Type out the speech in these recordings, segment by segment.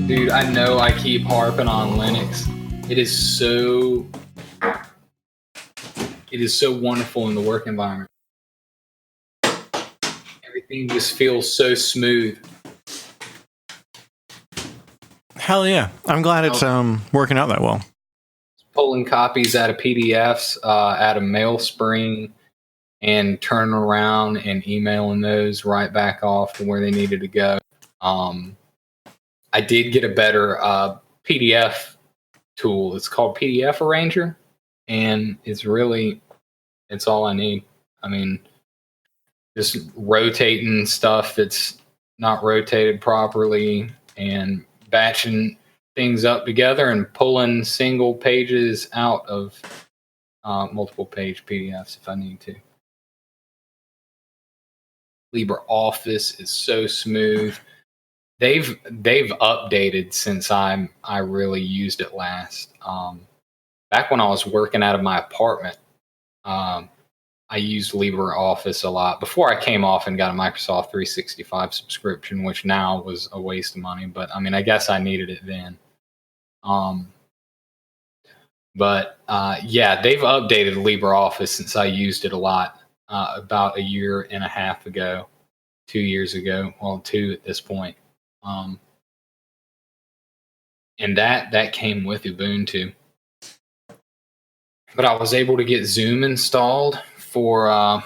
Dude, I know I keep harping on Linux. It is so it is so wonderful in the work environment. Everything just feels so smooth. Hell yeah. I'm glad it's working out that well. Pulling copies out of PDFs out of MailSpring and turning around and emailing those right back off to where they needed to go. I did get a better PDF tool. It's called PDF Arranger, and it's all I need. I mean, just rotating stuff that's not rotated properly and batching things up together and pulling single pages out of multiple page PDFs if I need to. LibreOffice is so smooth. They've updated since I really used it last. Back when I was working out of my apartment, I used LibreOffice a lot before I came off and got a Microsoft 365 subscription, which now was a waste of money. But I mean, I guess I needed it then. Yeah, they've updated LibreOffice since I used it a lot about a year and a half ago, 2 years ago. Well, 2 at this point. And that came with Ubuntu. But I was able to get Zoom installed for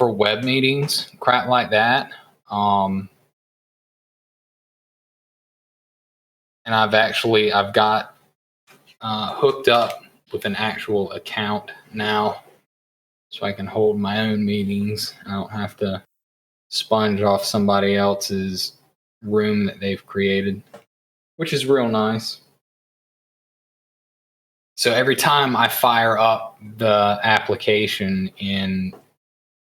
web meetings, crap like that. And I've got hooked up with an actual account now, so I can hold my own meetings. I don't have to sponge off somebody else's room that they've created, which is real nice. So every time I fire up the application in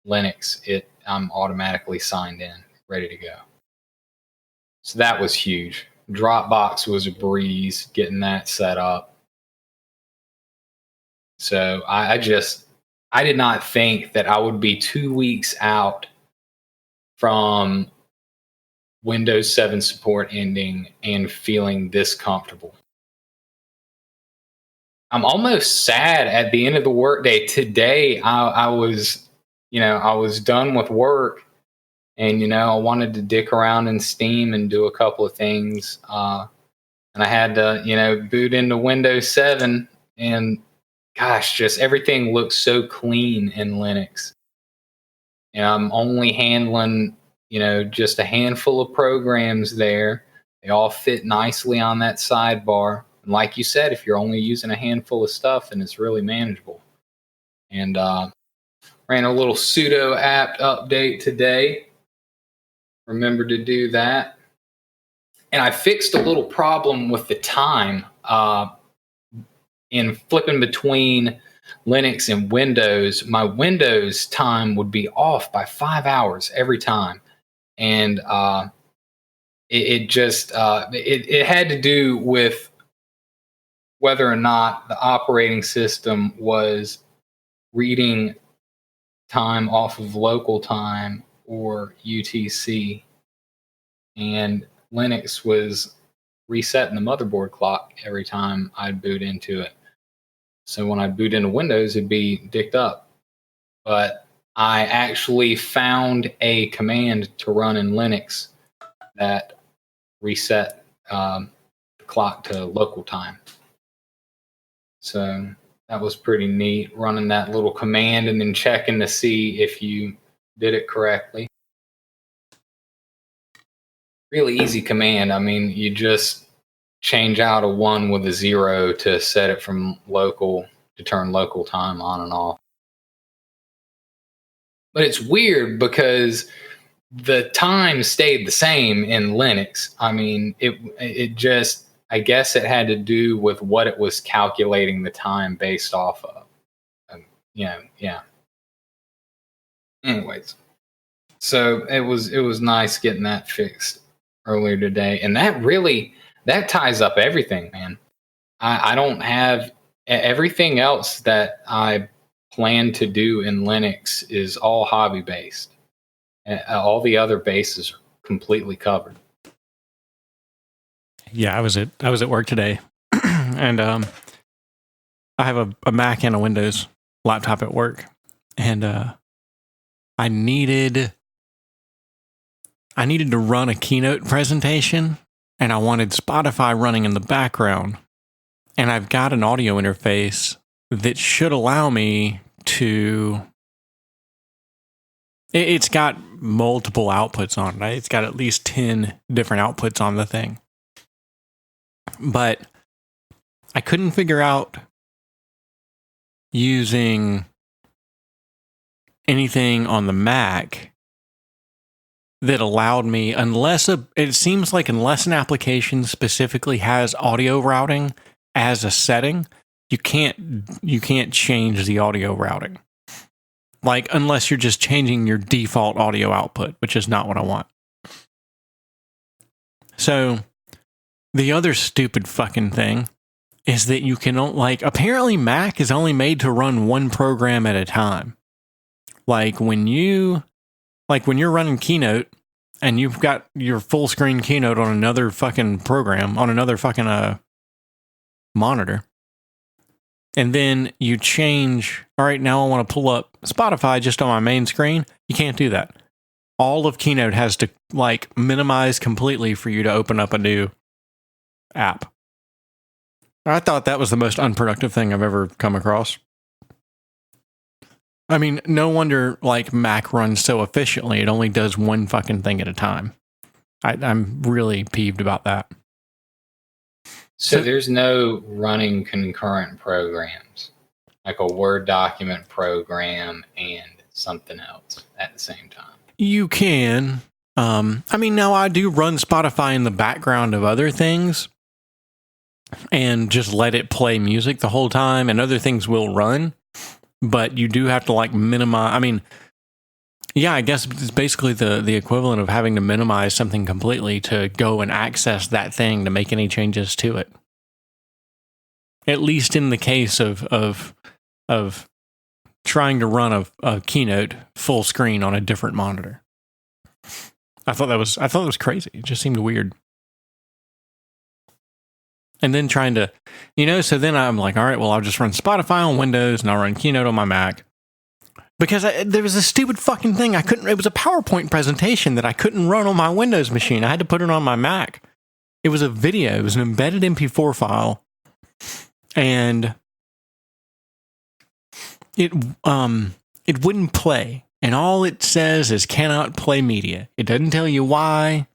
Linux, I'm automatically signed in, ready to go. So that was huge. Dropbox was a breeze getting that set up. So I did not think that I would be 2 weeks out from Windows 7 support ending and feeling this comfortable. I'm almost sad at the end of the workday. Today, I was done with work, and I wanted to dick around in Steam and do a couple of things. And I had to, boot into Windows 7, and gosh, just everything looks so clean in Linux. And I'm only handling, just a handful of programs there. They all fit nicely on that sidebar. And like you said, if you're only using a handful of stuff, then it's really manageable. And ran a little sudo apt update today. Remember to do that. And I fixed a little problem with the time in flipping between Linux and Windows. My Windows time would be off by 5 hours every time. And it had to do with whether or not the operating system was reading time off of local time or UTC. And Linux was resetting the motherboard clock every time I'd boot into it. So when I boot into Windows, it'd be dicked up. But I actually found a command to run in Linux that reset the clock to local time. So that was pretty neat, running that little command and then checking to see if you did it correctly. Really easy command. I mean, you just change out a 1 with a 0 to set it from local, to turn local time on and off. But it's weird because the time stayed the same in Linux. I mean, it just, I guess it had to do with what it was calculating the time based off of. Yeah. Anyways, so it was nice getting that fixed earlier today, and that ties up everything, man. I don't have everything else that I plan to do in Linux is all hobby based. All the other bases are completely covered. Yeah, I was at work today, and I have a Mac and a Windows laptop at work, and I needed to run a keynote presentation, and I wanted Spotify running in the background, and I've got an audio interface that should allow me to. It's got multiple outputs on it. Right? It's got at least 10 different outputs on the thing. But I couldn't figure out using anything on the Mac that allowed me, it seems like unless an application specifically has audio routing as a setting, you can't change the audio routing. Like, unless you're just changing your default audio output, which is not what I want. So, the other stupid fucking thing is that you can, apparently Mac is only made to run one program at a time. When you're running Keynote and you've got your full screen Keynote on another fucking program, on another fucking monitor, and then you change, all right, now I want to pull up Spotify just on my main screen. You can't do that. All of Keynote has to minimize completely for you to open up a new app. I thought that was the most unproductive thing I've ever come across. I mean, no wonder Mac runs so efficiently. It only does one fucking thing at a time. I'm really peeved about that. So there's no running concurrent programs, like a Word document program and something else at the same time. You can. Now I do run Spotify in the background of other things and just let it play music the whole time, and other things will run, but you do have to minimize. I guess it's basically the equivalent of having to minimize something completely to go and access that thing to make any changes to it. At least in the case of trying to run a Keynote full screen on a different monitor. I thought that was crazy. It just seemed weird. And then trying to, so then I'm like, all right, well, I'll just run Spotify on Windows and I'll run Keynote on my Mac. Because there was a stupid fucking thing it was a PowerPoint presentation that I couldn't run on my Windows machine. I had to put it on my Mac. It was a video. It was an embedded MP4 file. And it wouldn't play. And all it says is cannot play media. It doesn't tell you why.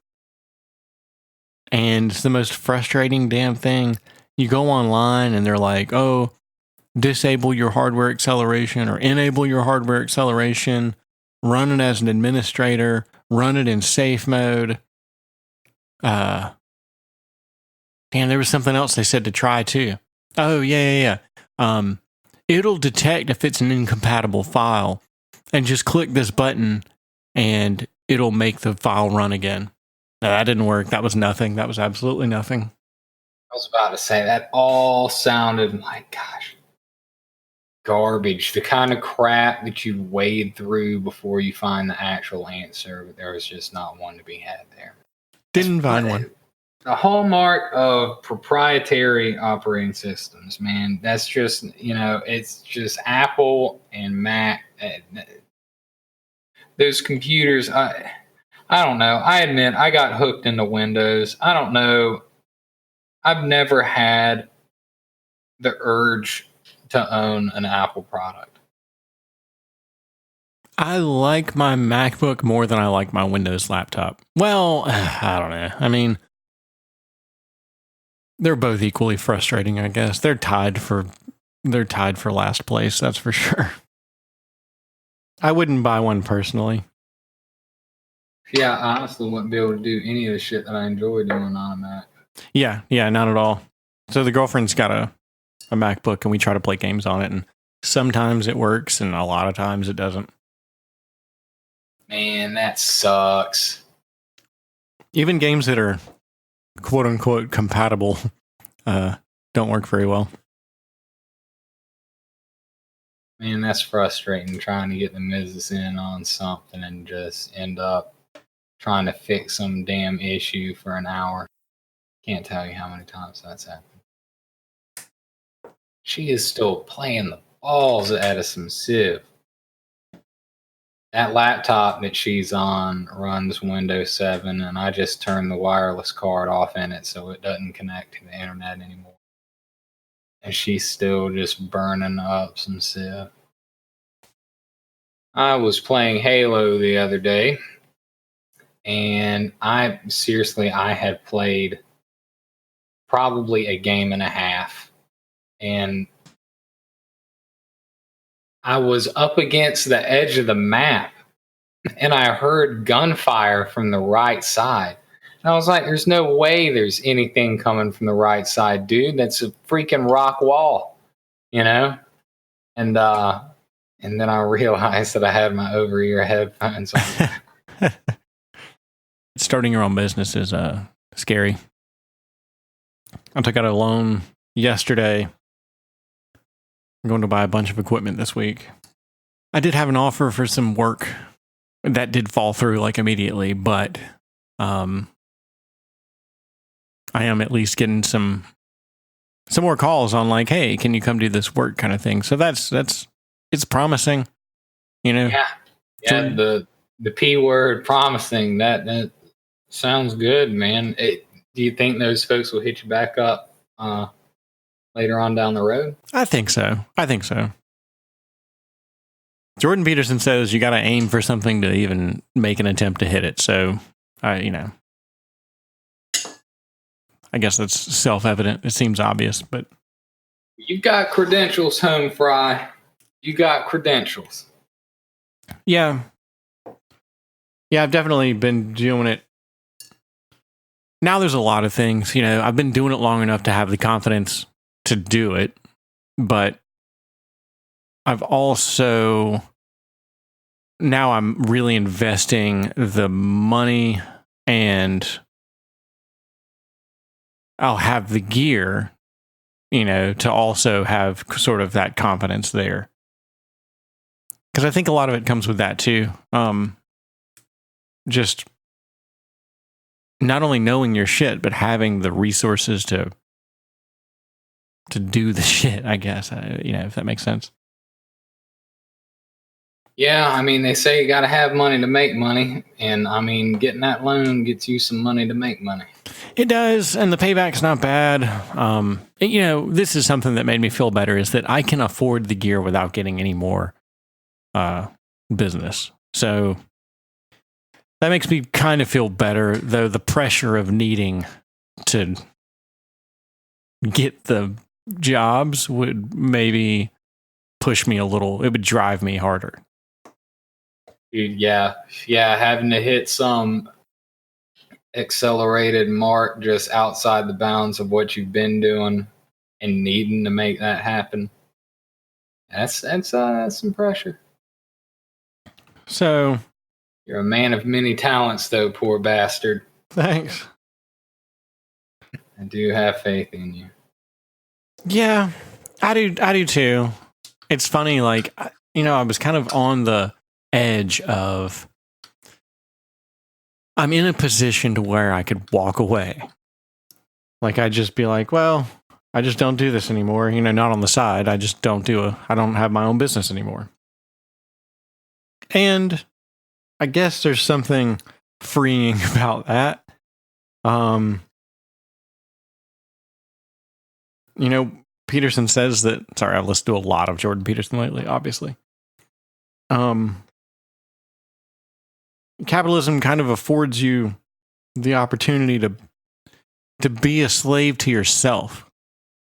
And it's the most frustrating damn thing. You go online and they're like, oh, disable your hardware acceleration or enable your hardware acceleration, run it as an administrator, run it in safe mode. Damn, there was something else they said to try too. Oh, yeah. It'll detect if it's an incompatible file and just click this button and it'll make the file run again. No, that didn't work. That was nothing. That was absolutely nothing. I was about to say that all sounded like, gosh, garbage. The kind of crap that you wade through before you find the actual answer. But there was just not one to be had there. Didn't find one. The hallmark of proprietary operating systems, man. That's just, it's just Apple and Mac. Those computers, I don't know. I admit I got hooked into Windows. I don't know. I've never had the urge to own an Apple product. I like my MacBook more than I like my Windows laptop. Well, I don't know. They're both equally frustrating, I guess. They're tied for last place, that's for sure. I wouldn't buy one personally. Yeah, I honestly wouldn't be able to do any of the shit that I enjoy doing on a Mac. Yeah, not at all. So the girlfriend's got a MacBook and we try to play games on it, and sometimes it works and a lot of times it doesn't. Man, that sucks. Even games that are quote unquote compatible don't work very well. Man, that's frustrating trying to get the missus in on something and just end up trying to fix some damn issue for an hour. Can't tell you how many times that's happened. She is still playing the balls out of some Civ. That laptop that she's on runs Windows 7, and I just turned the wireless card off in it so it doesn't connect to the internet anymore. And she's still just burning up some Civ. I was playing Halo the other day, and I had played probably a game and a half, and I was up against the edge of the map, and I heard gunfire from the right side. And I was like, there's no way there's anything coming from the right side, dude. That's a freaking rock wall, you know? And then I realized that I had my over-ear headphones on. Starting your own business is scary. I took out a loan yesterday. I'm going to buy a bunch of equipment this week. I did have an offer for some work that did fall through like immediately, but I am at least getting some more calls on like, hey, can you come do this work kind of thing. So that's it's promising, you know. Yeah. The P word, promising. That sounds good, man. Do you think those folks will hit you back up later on down the road? I think so. Jordan Peterson says you got to aim for something to even make an attempt to hit it. So, I guess that's self-evident. It seems obvious, but you've got credentials, Home Fry. You got credentials. Yeah, I've definitely been doing it. Now there's a lot of things, I've been doing it long enough to have the confidence to do it, but I've also, now I'm really investing the money and I'll have the gear, to also have sort of that confidence there. Because I think a lot of it comes with that too. Just not only knowing your shit, but having the resources to do the shit, I guess, if that makes sense. Yeah, I mean, they say you got to have money to make money. And I mean, getting that loan gets you some money to make money. It does. And the payback's not bad. This is something that made me feel better, is that I can afford the gear without getting any more business. So that makes me kind of feel better, though the pressure of needing to get the jobs would maybe push me a little. It would drive me harder. Dude, yeah, having to hit some accelerated mark just outside the bounds of what you've been doing and needing to make that happen. That's some pressure. So you're a man of many talents, though, poor bastard. Thanks. I do have faith in you. Yeah, I do too. It's funny, like, I was kind of on the edge of, I'm in a position to where I could walk away. Like, I'd just be like, well, I just don't do this anymore. Not on the side. I just don't I don't have my own business anymore. And I guess there's something freeing about that. Peterson says that, sorry, I've listened to a lot of Jordan Peterson lately, obviously. Capitalism kind of affords you the opportunity to be a slave to yourself.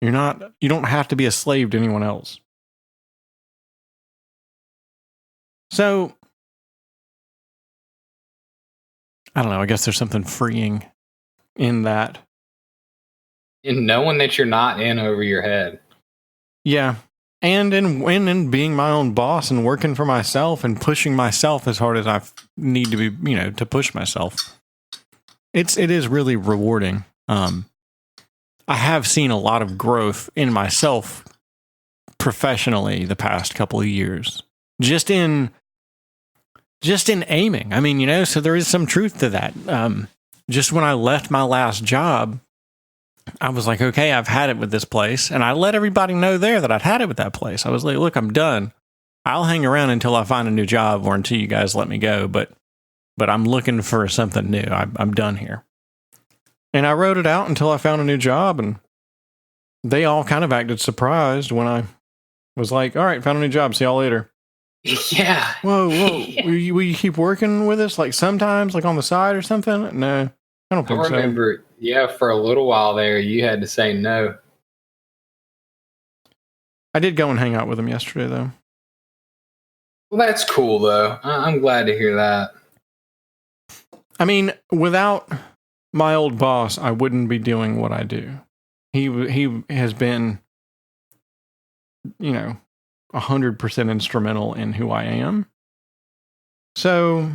You don't have to be a slave to anyone else. So, I don't know, I guess there's something freeing in that. In knowing that you're not in over your head. Yeah. And in being my own boss and working for myself and pushing myself as hard as I need to be, to push myself. It is really rewarding. I have seen a lot of growth in myself professionally the past couple of years. Just in aiming. I mean, so there is some truth to that. Just when I left my last job, I was like, okay, I've had it with this place. And I let everybody know there that I'd had it with that place. I was like, look, I'm done. I'll hang around until I find a new job or until you guys let me go. But I'm looking for something new. I'm done here. And I wrote it out until I found a new job. And they all kind of acted surprised when I was like, all right, found a new job. See y'all later. Yeah. Whoa. Yeah. Will you keep working with us? Like sometimes, like on the side or something? No, I don't think so. I remember, for a little while there, you had to say no. I did go and hang out with them yesterday, though. Well, that's cool, though. I'm glad to hear that. I mean, without my old boss, I wouldn't be doing what I do. He has been, 100% instrumental in who I am. So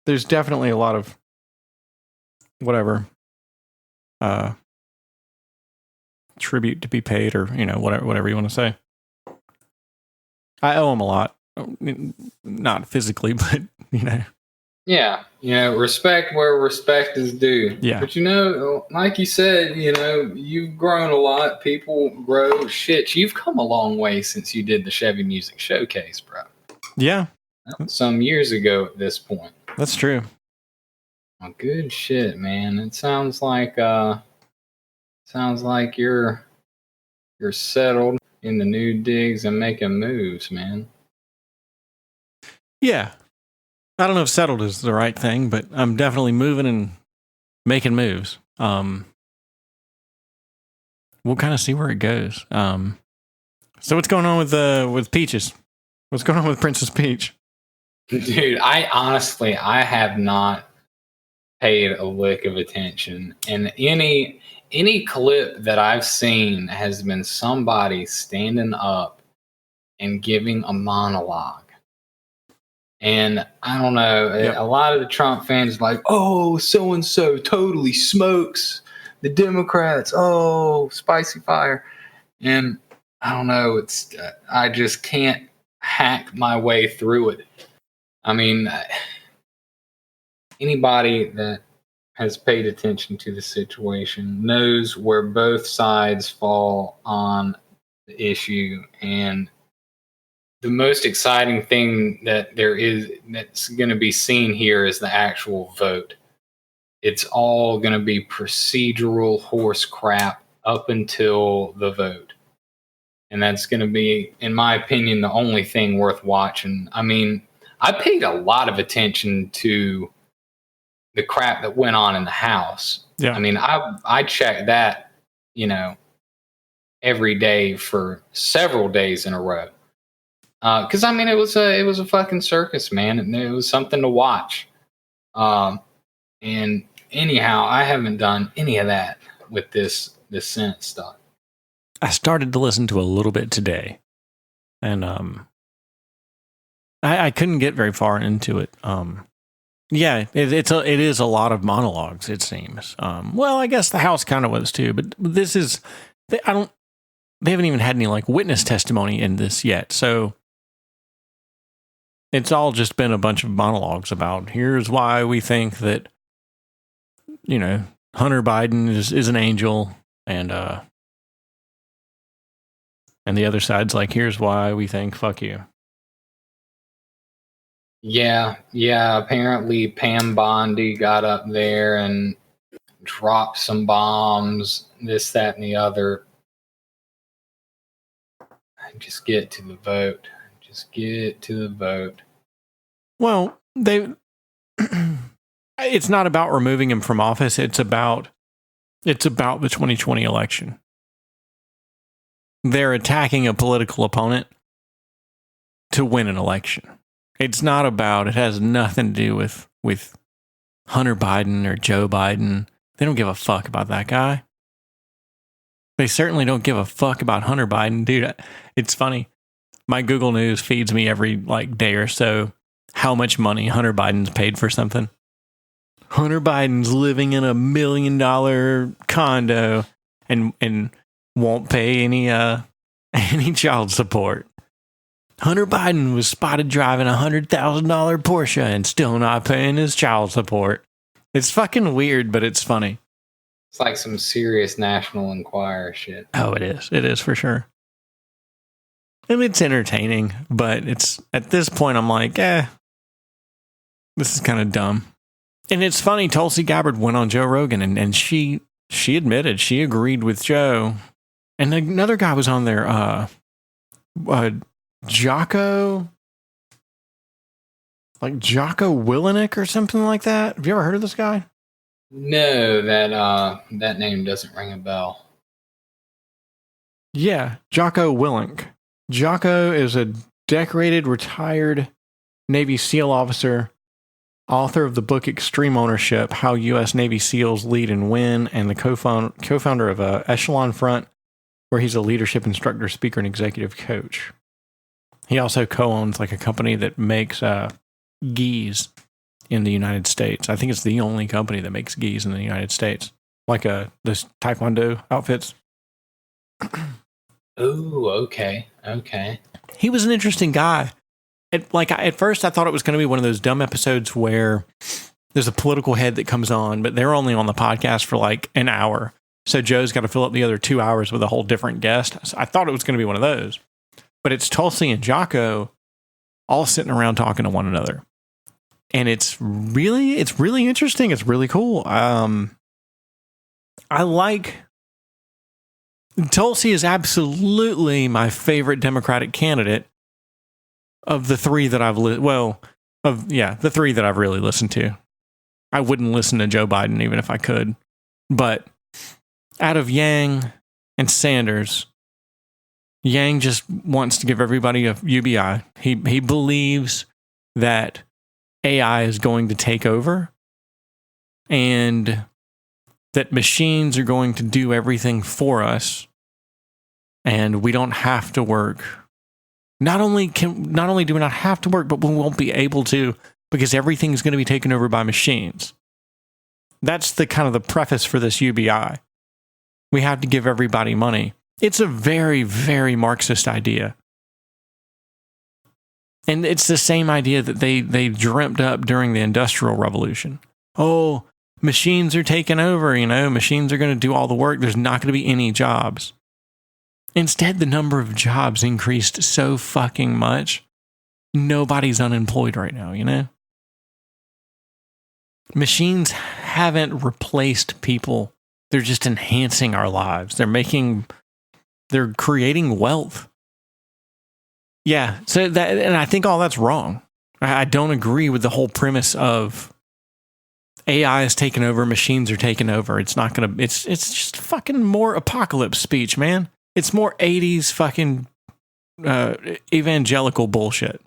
there's definitely a lot of whatever tribute to be paid, or whatever you want to say. I owe him a lot, not physically, but Yeah, respect where respect is due. Yeah. But like you said, you've grown a lot. People grow. Shit, you've come a long way since you did the Chevy Music Showcase, bro. Yeah. That was some years ago at this point. That's true. Well, good shit, man. It sounds like you're settled in the new digs and making moves, man. Yeah. I don't know if settled is the right thing, but I'm definitely moving and making moves. We'll kind of see where it goes. So what's going on with Peaches? What's going on with Princess Peach? Dude, I have not paid a lick of attention, and any clip that I've seen has been somebody standing up and giving a monologue. And I don't know, Yep. A lot of the Trump fans are like, oh, so-and-so totally smokes the Democrats. Oh, spicy fire. And I don't know, I just can't hack my way through it. I mean, anybody that has paid attention to the situation knows where both sides fall on the issue, and the most exciting thing that's going to be seen here is the actual vote. It's all going to be procedural horse crap up until the vote. And that's going to be, in my opinion, the only thing worth watching. I mean, I paid a lot of attention to the crap that went on in the House. Yeah. I mean, I checked that, every day for several days in a row. Because I mean, it was a fucking circus, man, and it was something to watch. And anyhow, I haven't done any of that with this Senate stuff. I started to listen to a little bit today, and I couldn't get very far into it. Yeah, it is a lot of monologues, it seems. Well, I guess the House kind of was too, but this is they haven't even had any like witness testimony in this yet, so it's all just been a bunch of monologues about here's why we think that Hunter Biden is an angel, and the other side's like here's why we think fuck you. Yeah. Apparently, Pam Bondi got up there and dropped some bombs, this, that, and the other. Just get to the vote. Well, it's not about removing him from office. It's about the 2020 election. They're attacking a political opponent to win an election. It has nothing to do with Hunter Biden or Joe Biden. They don't give a fuck about that guy. They certainly don't give a fuck about Hunter Biden. Dude, it's funny. My Google News feeds me every day or so how much money Hunter Biden's paid for something. Hunter Biden's living in $1 million condo and won't pay any child support. Hunter Biden was spotted driving a $100,000 Porsche and still not paying his child support. It's fucking weird, but it's funny. It's like some serious National Enquirer shit. Oh, it is. It is for sure. And it's entertaining, but it's at this point I'm like, this is kind of dumb. And it's funny, Tulsi Gabbard went on Joe Rogan and she admitted she agreed with Joe. And another guy was on there, Jocko Willenick or something like that. Have you ever heard of this guy? No, that name doesn't ring a bell. Yeah, Jocko Willink. Jocko is a decorated, retired Navy SEAL officer, author of the book Extreme Ownership, How U.S. Navy SEALs Lead and Win, and the co-founder of Echelon Front, where he's a leadership instructor, speaker, and executive coach. He also co-owns like a company that makes gis in the United States. I think it's the only company that makes gis in the United States, like this Taekwondo outfits. Oh, okay. He was an interesting guy. At first, I thought it was going to be one of those dumb episodes where there's a political head that comes on, but they're only on the podcast for like an hour. So Joe's got to fill up the other 2 hours with a whole different guest. So I thought it was going to be one of those. But it's Tulsi and Jocko all sitting around talking to one another. And it's really interesting. It's really cool. I like... Tulsi is absolutely my favorite Democratic candidate of the three that I've the three that I've really listened to. I wouldn't listen to Joe Biden even if I could. But out of Yang and Sanders, Yang just wants to give everybody a UBI. He believes that AI is going to take over and that machines are going to do everything for us and we don't have to work. Not only do we not have to work, but we won't be able to because everything's going to be taken over by machines. That's the kind of the preface for this UBI. We have to give everybody money. It's a very, very Marxist idea. And it's the same idea that they dreamt up during the Industrial Revolution. Oh, machines are taking over, machines are going to do all the work. There's not going to be any jobs. Instead, the number of jobs increased so fucking much. Nobody's unemployed right now, Machines haven't replaced people. They're just enhancing our lives. They're creating wealth. Yeah, and I think all that's wrong. I don't agree with the whole premise of AI is taking over, machines are taking over. It's just fucking more apocalypse speech, man. It's more 80s fucking evangelical bullshit.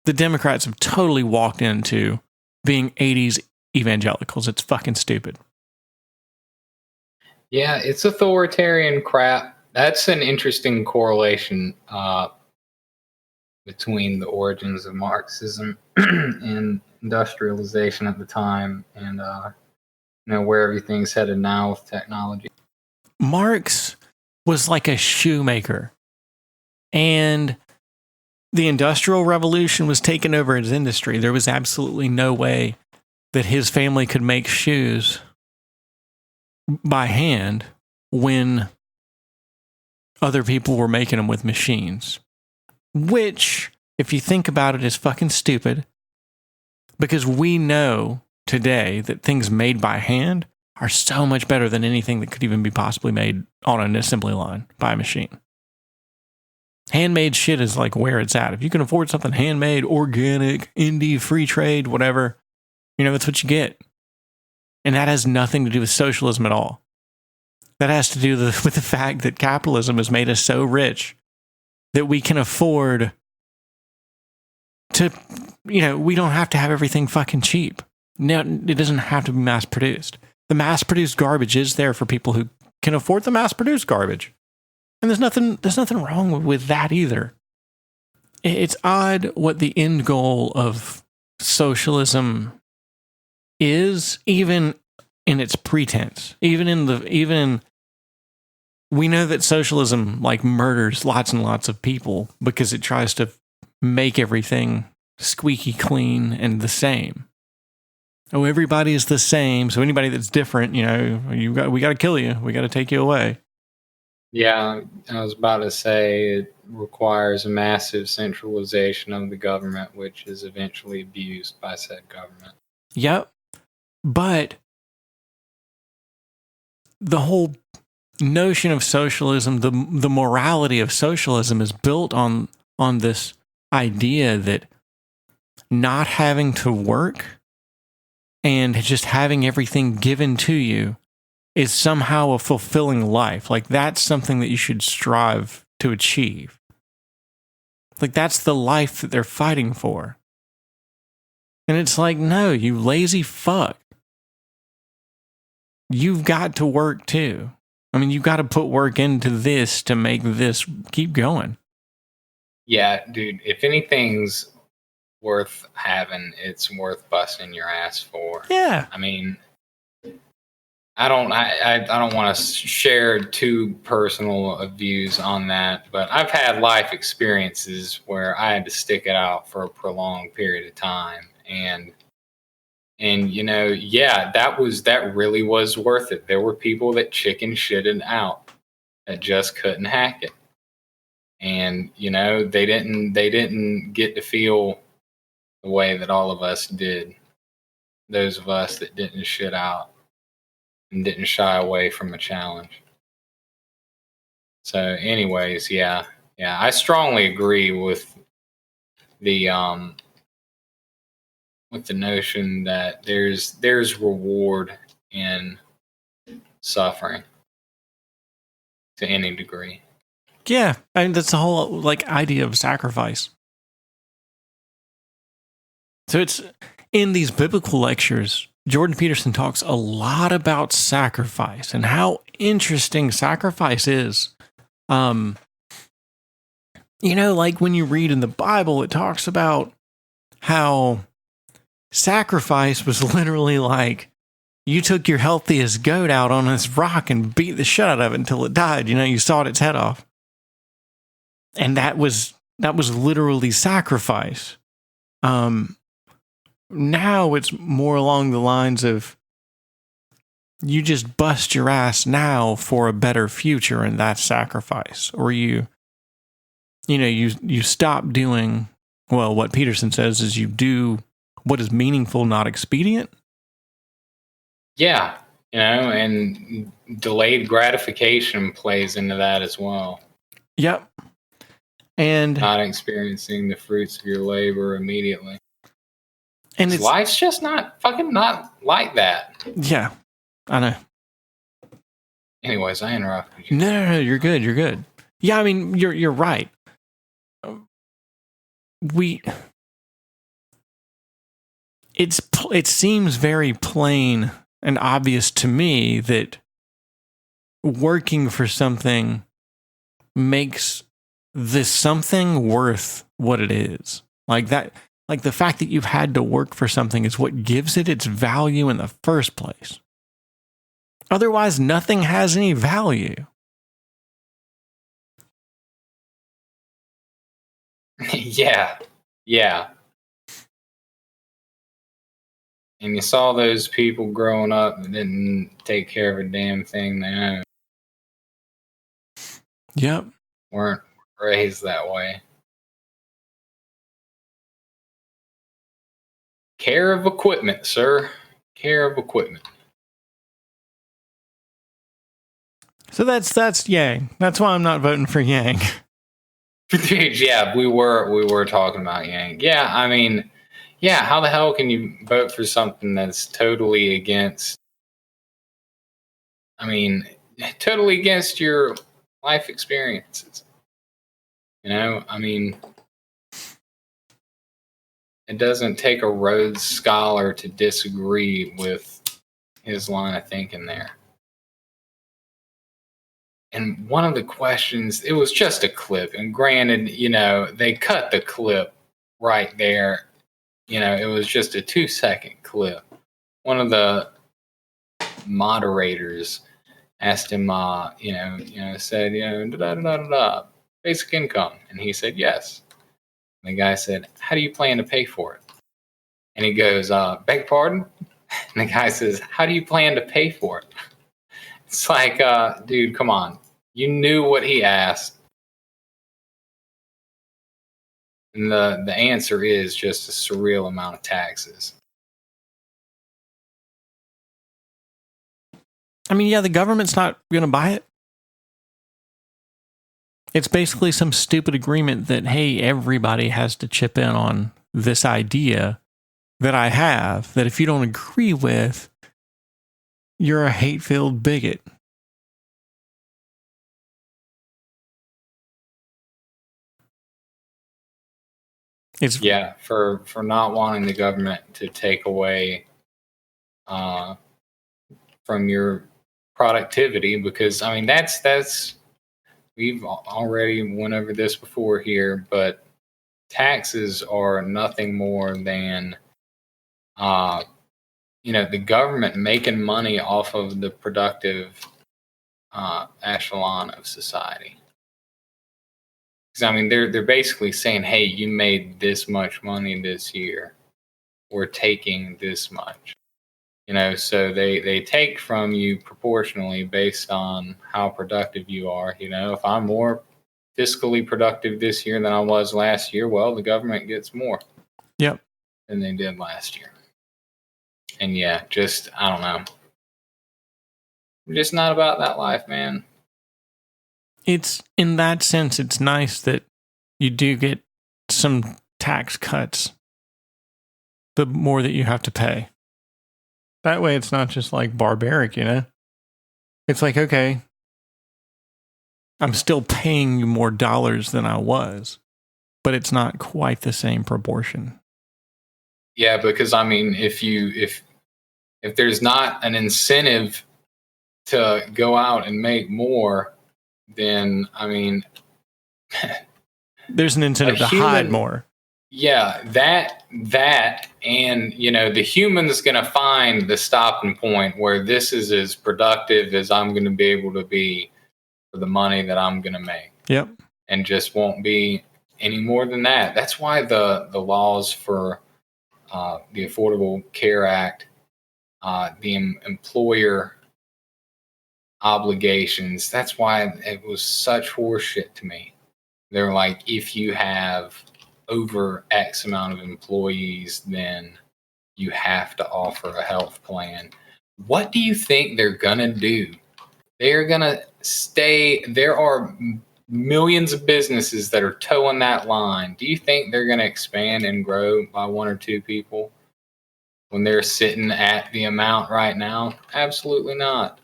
The Democrats have totally walked into being 80s evangelicals. It's fucking stupid. Yeah, it's authoritarian crap. That's an interesting correlation between the origins of Marxism and industrialization at the time and where everything's headed now with technology. Marx was like a shoemaker, and the Industrial Revolution was taking over his industry. There was absolutely no way that his family could make shoes by hand when other people were making them with machines. Which, if you think about it, is fucking stupid. Because we know today that things made by hand are so much better than anything that could even be possibly made on an assembly line by a machine. Handmade shit is like where it's at. If you can afford something handmade, organic, indie, free trade, whatever, that's what you get. And that has nothing to do with socialism at all. That has to do with the fact that capitalism has made us so rich that we can afford to, we don't have to have everything fucking cheap. No, it doesn't have to be mass produced. The mass produced garbage is there for people who can afford the mass produced garbage. And there's nothing wrong with that either. It's odd what the end goal of socialism is, even in its pretense. We know that socialism murders lots and lots of people because it tries to make everything squeaky clean and the same. oh, everybody is the same. So anybody that's different, we got to kill you. We got to take you away. Yeah, I was about to say it requires a massive centralization of the government, which is eventually abused by said government. Yep. But the whole notion of socialism, the morality of socialism is built on this idea that not having to work and just having everything given to you is somehow a fulfilling life. Like, that's something that you should strive to achieve. Like, that's the life that they're fighting for. And it's like, no, you lazy fuck. You've got to work too. I mean, you've got to put work into this to make this keep going. Yeah, dude, if anything's worth having, it's worth busting your ass for. Yeah. I mean, I don't want to share too personal views on that, but I've had life experiences where I had to stick it out for a prolonged period of time, and that really was worth it. There were people that chicken shitted out that just couldn't hack it, and they didn't get to feel the way that all of us did. Those of us that didn't shit out and didn't shy away from a challenge. So, anyways, yeah, I strongly agree with the notion that there's reward in suffering to any degree. Yeah, I mean, that's the whole idea of sacrifice. So it's in these biblical lectures, Jordan Peterson talks a lot about sacrifice and how interesting sacrifice is. Like when you read in the Bible, it talks about how sacrifice was literally like you took your healthiest goat out on this rock and beat the shit out of it until it died. You sawed its head off. And that was literally sacrifice. Now it's more along the lines of you just bust your ass now for a better future, and that's sacrifice. Or you stop doing, well, what Peterson says is you do what is meaningful, not expedient. Yeah, and delayed gratification plays into that as well. Yep. And not experiencing the fruits of your labor immediately. And life's just not like that. Yeah, I know. Anyways, I interrupted you. No, you're good. You're good. Yeah, I mean, you're right. It seems very plain and obvious to me that working for something makes this something worth what it is. Like that. Like the fact that you've had to work for something is what gives it its value in the first place. Otherwise, nothing has any value. Yeah. And you saw those people growing up that didn't take care of a damn thing they owned. Yep. Weren't raised that way. Care of equipment, sir. Care of equipment. So that's Yang. That's why I'm not voting for Yang. Yeah, we were talking about Yang. Yeah, I mean, yeah, how the hell can you vote for something that's totally against your life experiences? I mean, it doesn't take a Rhodes Scholar to disagree with his line of thinking there. And one of the questions, it was just a clip. And granted, they cut the clip right there. It was just a 2-second clip. One of the moderators asked him, said, basic income. And he said, yes. And the guy said, how do you plan to pay for it? And he goes, beg pardon? And the guy says, how do you plan to pay for it? It's like, dude, come on. You knew what he asked. And the answer is just a surreal amount of taxes. I mean, yeah, the government's not going to buy it. It's basically some stupid agreement that, hey, everybody has to chip in on this idea that I have, that if you don't agree with, you're a hate-filled bigot. It's for not wanting the government to take away from your productivity, because I mean that's we've already went over this before here, but taxes are nothing more than the government making money off of the productive echelon of society. Because I mean, they're basically saying, "Hey, you made this much money this year. We're taking this much." So they take from you proportionally based on how productive you are. If I'm more fiscally productive this year than I was last year, well, the government gets more. Yep. Than they did last year. And yeah, just I don't know. I'm just not about that life, man. It's in that sense, it's nice that you do get some tax cuts the more that you have to pay. That way it's not just like barbaric, It's like, okay, I'm still paying you more dollars than I was, but it's not quite the same proportion. Yeah, because I mean, if there's not an incentive to go out and make more, then I mean, there's an incentive to hide more. Yeah, that and the human's going to find the stopping point where this is as productive as I'm going to be able to be for the money that I'm going to make. Yep. And just won't be any more than that. That's why the laws for the Affordable Care Act, the employer obligations, that's why it was such horseshit to me. They're like, if you have over X amount of employees, then you have to offer a health plan. What do you think they're going to do? They're going to stay. There are millions of businesses that are towing that line. Do you think they're going to expand and grow by one or two people when they're sitting at the amount right now? Absolutely not.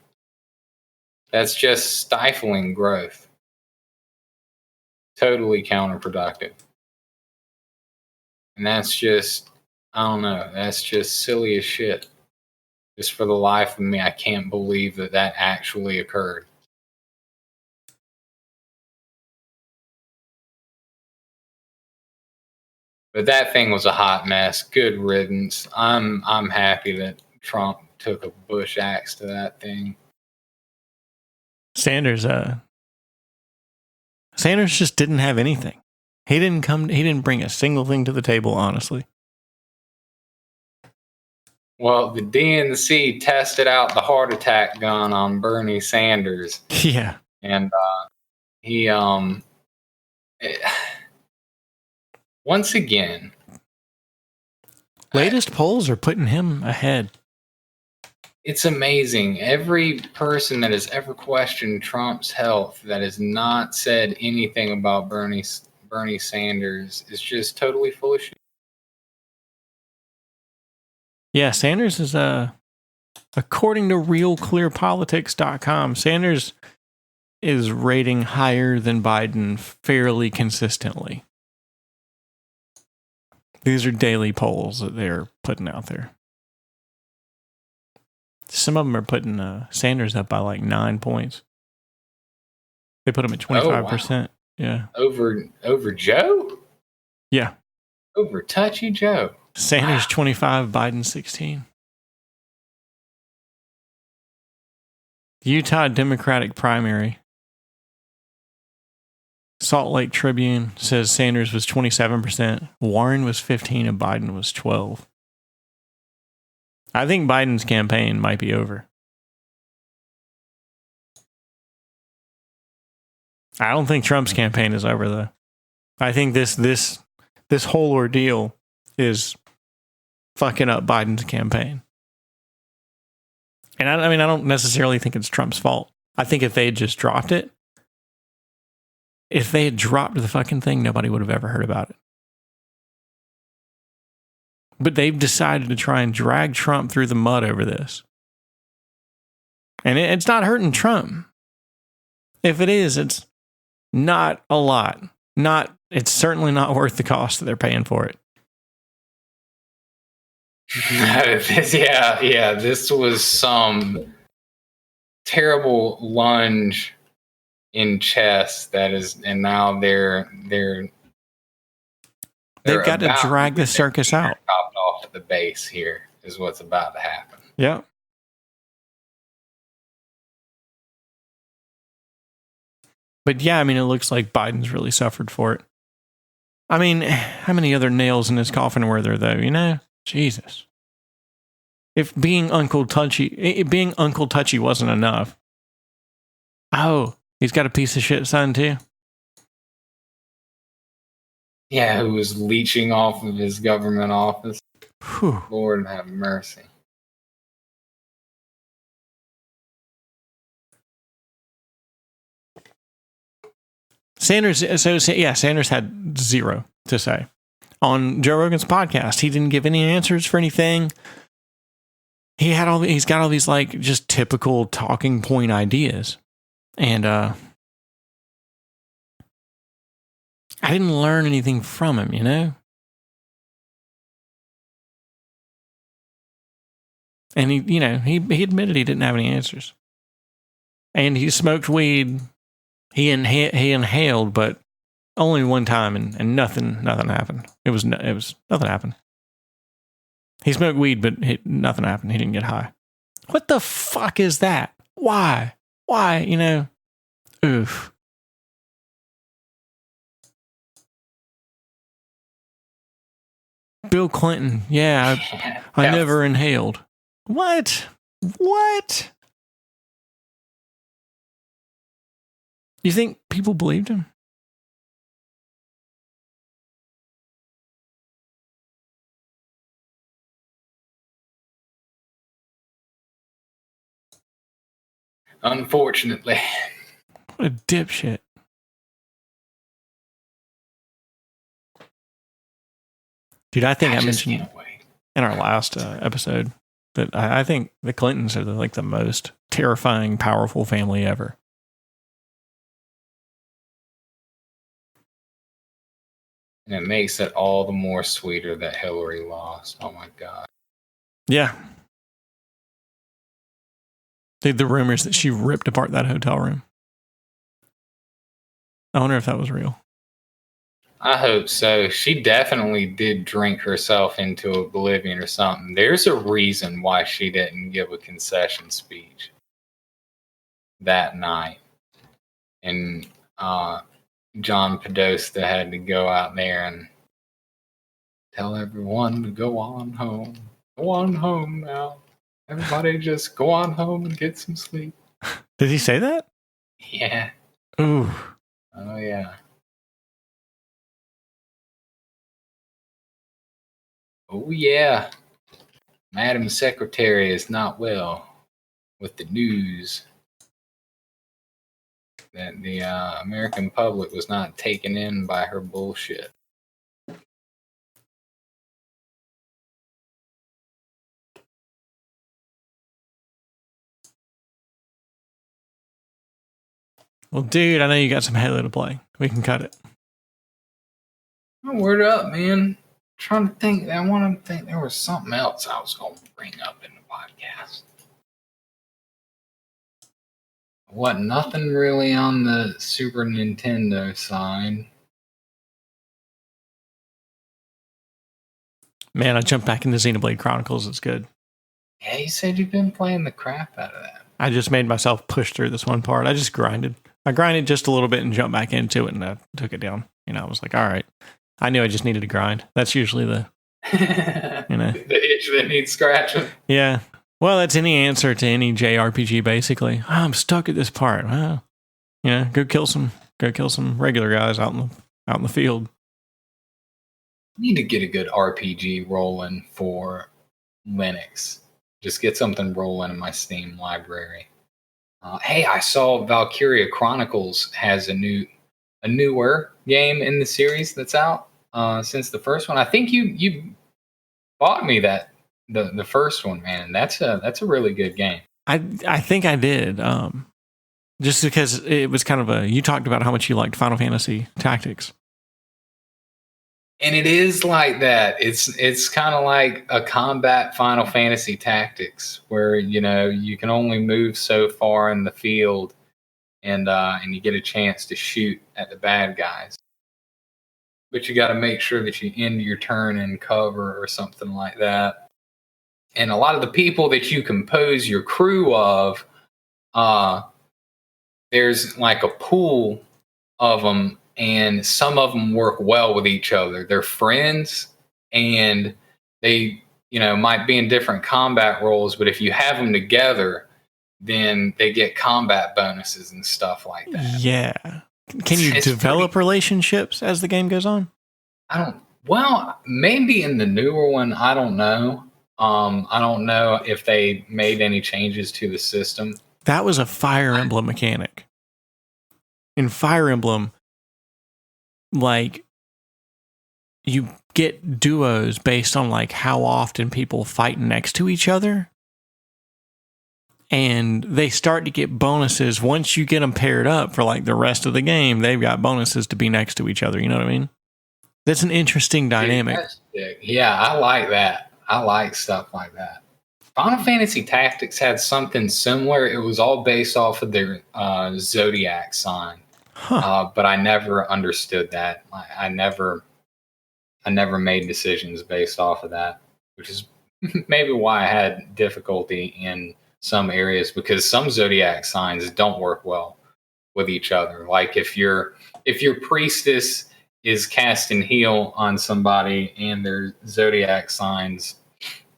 That's just stifling growth. Totally counterproductive. And that's just, I don't know, that's just silly as shit. Just for the life of me, I can't believe that actually occurred. But that thing was a hot mess. Good riddance. I'm happy that Trump took a Bush axe to that thing. Sanders just didn't have anything. He didn't bring a single thing to the table, honestly. Well, the DNC tested out the heart attack gun on Bernie Sanders. Yeah. And he once again, latest polls are putting him ahead. It's amazing. Every person that has ever questioned Trump's health that has not said anything about Bernie Sanders is just totally full of shit. Yeah, Sanders is according to realclearpolitics.com, Sanders is rating higher than Biden fairly consistently. These are daily polls that they're putting out there. Some of them are putting Sanders up by like 9 points. They put him at 25%. Oh, wow. Yeah. Over Joe? Yeah. Over Touchy Joe. Sanders 25, Biden 16. Utah Democratic primary. Salt Lake Tribune says Sanders was 27%, Warren was 15%, and Biden was 12%. I think Biden's campaign might be over. I don't think Trump's campaign is over, though. I think this whole ordeal is fucking up Biden's campaign. And I mean, I don't necessarily think it's Trump's fault. I think if they had just dropped it, if they had dropped the fucking thing, nobody would have ever heard about it. But they've decided to try and drag Trump through the mud over this. And it's not hurting Trump. If it is, it's not a lot. It's certainly not worth the cost that they're paying for it. This was some terrible lunge in chess and now they've got to drag the circus out. Chopped off the base here is what's about to happen. Yeah. But yeah, I mean, it looks like Biden's really suffered for it. I mean, how many other nails in his coffin were there, though? You know, Jesus. If being Uncle Touchy wasn't enough. Oh, he's got a piece of shit son too. Yeah, who was leeching off of his government office. Whew. Lord have mercy. Sanders had zero to say. On Joe Rogan's podcast, he didn't give any answers for anything. He's got all these like just typical talking point ideas. And I didn't learn anything from him, you know? And he admitted he didn't have any answers. And he smoked weed. He inhaled, but only one time, and nothing happened. It was nothing happened. He smoked weed, but nothing happened. He didn't get high. What the fuck is that? Why? You know? Oof. Bill Clinton. Yeah, I never inhaled. What? You think people believed him? Unfortunately. What a dipshit. Dude, I think I mentioned in our last episode that I think the Clintons are the most terrifying, powerful family ever. And it makes it all the more sweeter that Hillary lost. Oh my God. Yeah. The rumors that she ripped apart that hotel room. I wonder if that was real. I hope so. She definitely did drink herself into oblivion or something. There's a reason why she didn't give a concession speech that night. And John Podesta had to go out there and tell everyone to go on home. Go on home now. Everybody just go on home and get some sleep. Did he say that? Yeah. Ooh. Oh, yeah. Oh, yeah. Madam Secretary is not well with the news that the American public was not taken in by her bullshit. Well, dude, I know you got some Halo to play. We can cut it. Oh, word up, man. Trying to think. I want to think there was something else I was going to bring up in the podcast. What? Nothing really on the Super Nintendo side. Man, I jumped back into Xenoblade Chronicles. It's good. Yeah, you said you've been playing the crap out of that. I just made myself push through this one part. I just grinded. I grinded just a little bit and jumped back into it, and I took it down. I was like, all right. I knew I just needed to grind. That's usually the You know, the itch that needs scratching. yeah. Well, that's any answer to any JRPG, basically. Oh, I'm stuck at this part. Well, you know, go kill some regular guys out in the field. Need to get a good RPG rolling for Linux. Just get something rolling in my Steam library. Hey, I saw Valkyria Chronicles has a newer game in the series that's out since the first one. I think you bought me the first one, man. That's a really good game. I think I did. Just because it was kind of you talked about how much you liked Final Fantasy Tactics. And it is like that. It's kind of like a combat Final Fantasy Tactics, where you can only move so far in the field, and you get a chance to shoot at the bad guys. But you got to make sure that you end your turn in cover or something like that. And a lot of the people that you compose your crew of, there's like a pool of them, and some of them work well with each other. They're friends, and they might be in different combat roles, but if you have them together, then they get combat bonuses and stuff like that. Yeah. Can you develop relationships as the game goes on? Well, maybe in the newer one, I don't know. I don't know if they made any changes to the system. That was a Fire Emblem mechanic. In Fire Emblem, like, you get duos based on like how often people fight next to each other. And they start to get bonuses once you get them paired up for like the rest of the game. They've got bonuses to be next to each other. You know what I mean? That's an interesting dynamic. Yeah, I like that. I like stuff like that. Final Fantasy Tactics had something similar. It was all based off of their zodiac sign, but I never understood that. I never made decisions based off of that, which is maybe why I had difficulty in some areas, because some zodiac signs don't work well with each other. Like if your priestess is casting heal on somebody and their zodiac signs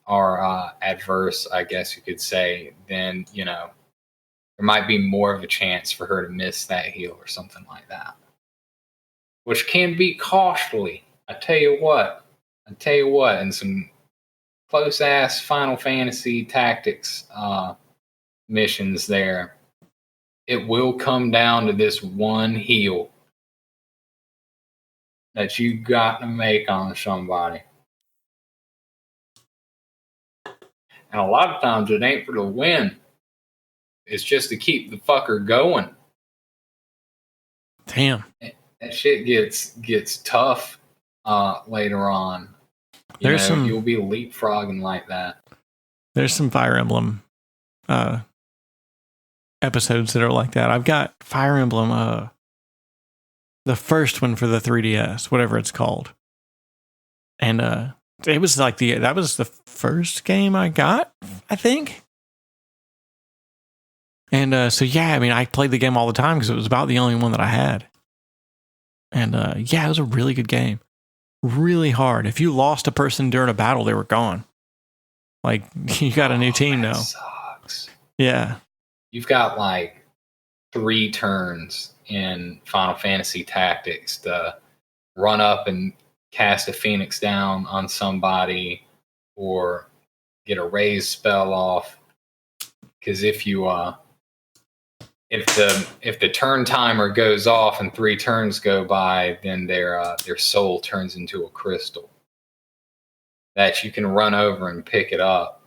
are adverse, I guess you could say, then there might be more of a chance for her to miss that heal or something like that, which can be costly. I tell you what, in some close ass Final Fantasy Tactics missions there, it will come down to this one heal that you got to make on somebody. And a lot of times it ain't for the win. It's just to keep the fucker going. Damn. That shit gets tough later on. You'll be leapfrogging like that. There's some Fire Emblem episodes that are like that. I've got Fire Emblem, the first one for the 3DS, whatever it's called. And it was like that was the first game I got, I think. And so yeah, I mean, I played the game all the time because it was about the only one that I had. And yeah, it was a really good game. Really hard. If you lost a person during a battle, they were gone. Like, you got a new team now. Sucks. Yeah. You've got like 3 turns in Final Fantasy Tactics to run up and cast a Phoenix down on somebody or get a raise spell off. Because if the turn timer goes off and 3 turns go by, then their soul turns into a crystal that you can run over and pick it up.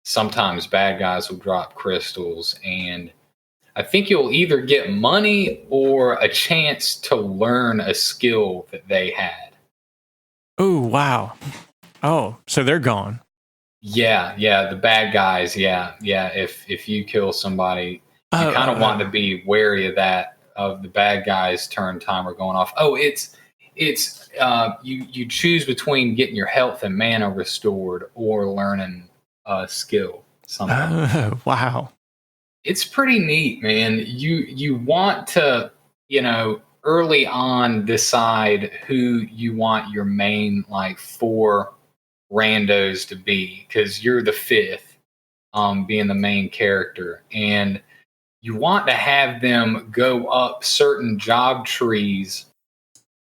Sometimes bad guys will drop crystals, and I think you'll either get money or a chance to learn a skill that they had. Oh, wow. Oh, so they're gone. Yeah, the bad guys, yeah. If you kill somebody, you kind of want to be wary of that, of the bad guys' turn timer going off. Oh, it's you choose between getting your health and mana restored or learning a skill. Oh, wow. It's pretty neat, man. You want to, early on decide who you want your main like 4 randos to be, because you're the fifth, being the main character, and you want to have them go up certain job trees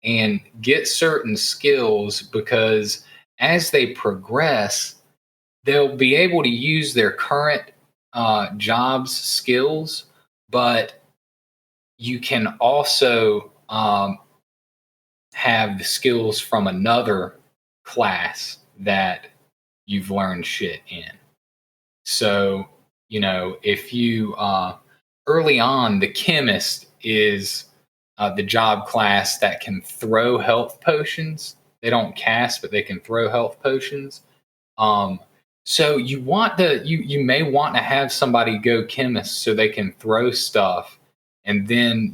and get certain skills, because as they progress, they'll be able to use their current jobs skills, but you can also have the skills from another class that you've learned shit in. So, if you early on, the chemist is the job class that can throw health potions. They don't cast, but they can throw health potions. So you may want to have somebody go chemist so they can throw stuff, and then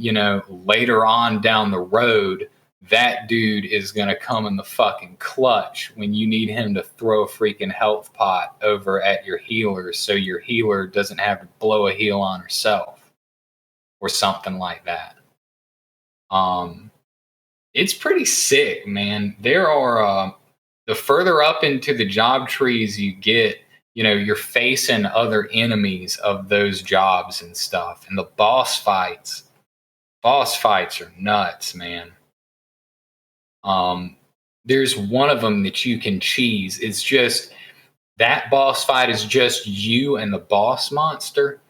later on down the road, that dude is gonna come in the fucking clutch when you need him to throw a freaking health pot over at your healer, so your healer doesn't have to blow a heal on herself or something like that. It's pretty sick, man. There are the further up into the job trees you get, you're facing other enemies of those jobs and stuff. And the boss fights are nuts, man. There's one of them that you can cheese. It's just that boss fight is just you and the boss monster.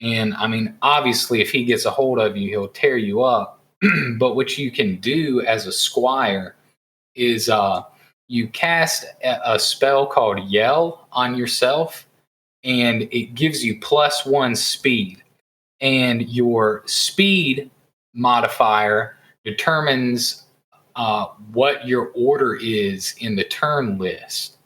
And I mean, obviously, if he gets a hold of you, he'll tear you up. But what you can do as a squire is you cast a spell called Yell on yourself, and it gives you +1 speed. And your speed modifier determines what your order is in the turn list.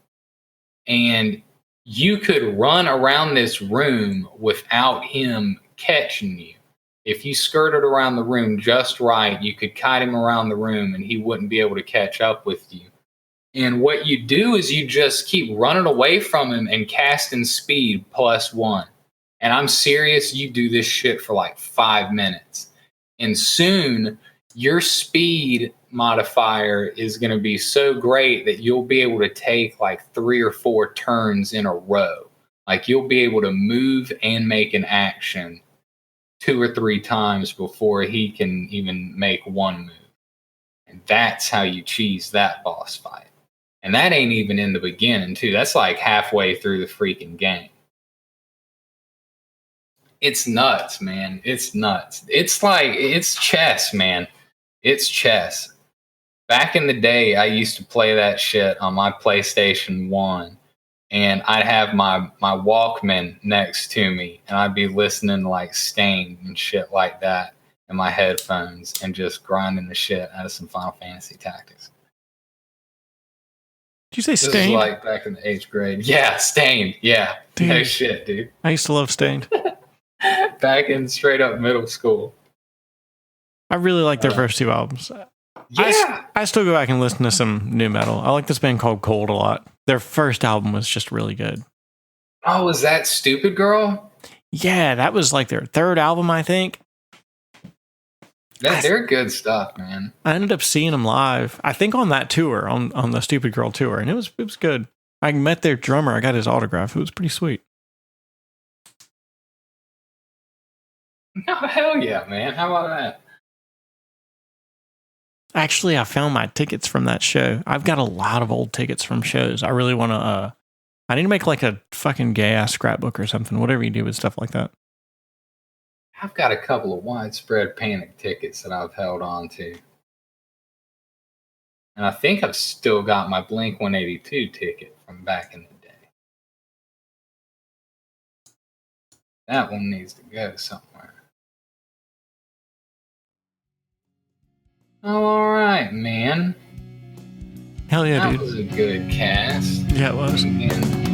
And you could run around this room without him catching you. If you skirted around the room just right, you could kite him around the room and he wouldn't be able to catch up with you. And what you do is you just keep running away from him and casting speed +1. And I'm serious, you do this shit for like 5 minutes. And soon your speed modifier is going to be so great that you'll be able to take like 3 or 4 turns in a row. Like you'll be able to move and make an action 2 or 3 times before he can even make one move. And that's how you cheese that boss fight. And that ain't even in the beginning, too. That's like halfway through the freaking game. It's nuts, man. It's nuts. It's chess, man. It's chess. Back in the day, I used to play that shit on my PlayStation 1. And I'd have my Walkman next to me, and I'd be listening to like Stain and shit like that in my headphones and just grinding the shit out of some Final Fantasy Tactics. Did you say Stained? This is like back in the 8th grade. Yeah, Stained. Yeah. Dude, no shit, dude. I used to love Stained. Back in straight up middle school. I really like their first 2 albums. Yeah. I still go back and listen to some new metal. I like this band called Cold a lot. Their first album was just really good. Oh, was that Stupid Girl? Yeah, that was like their 3rd album, I think. They're good stuff, man. I ended up seeing them live, I think on that tour, on the Stupid Girl tour, and it was good. I met their drummer. I got his autograph. It was pretty sweet. Oh, hell yeah, man. How about that? Actually, I found my tickets from that show. I've got a lot of old tickets from shows. I really want to, I need to make like a fucking gay-ass scrapbook or something, whatever you do with stuff like that. I've got a couple of Widespread Panic tickets that I've held on to. And I think I've still got my Blink 182 ticket from back in the day. That one needs to go somewhere. Oh, all right, man. Hell yeah, that dude. That was a good cast. Yeah, it was. And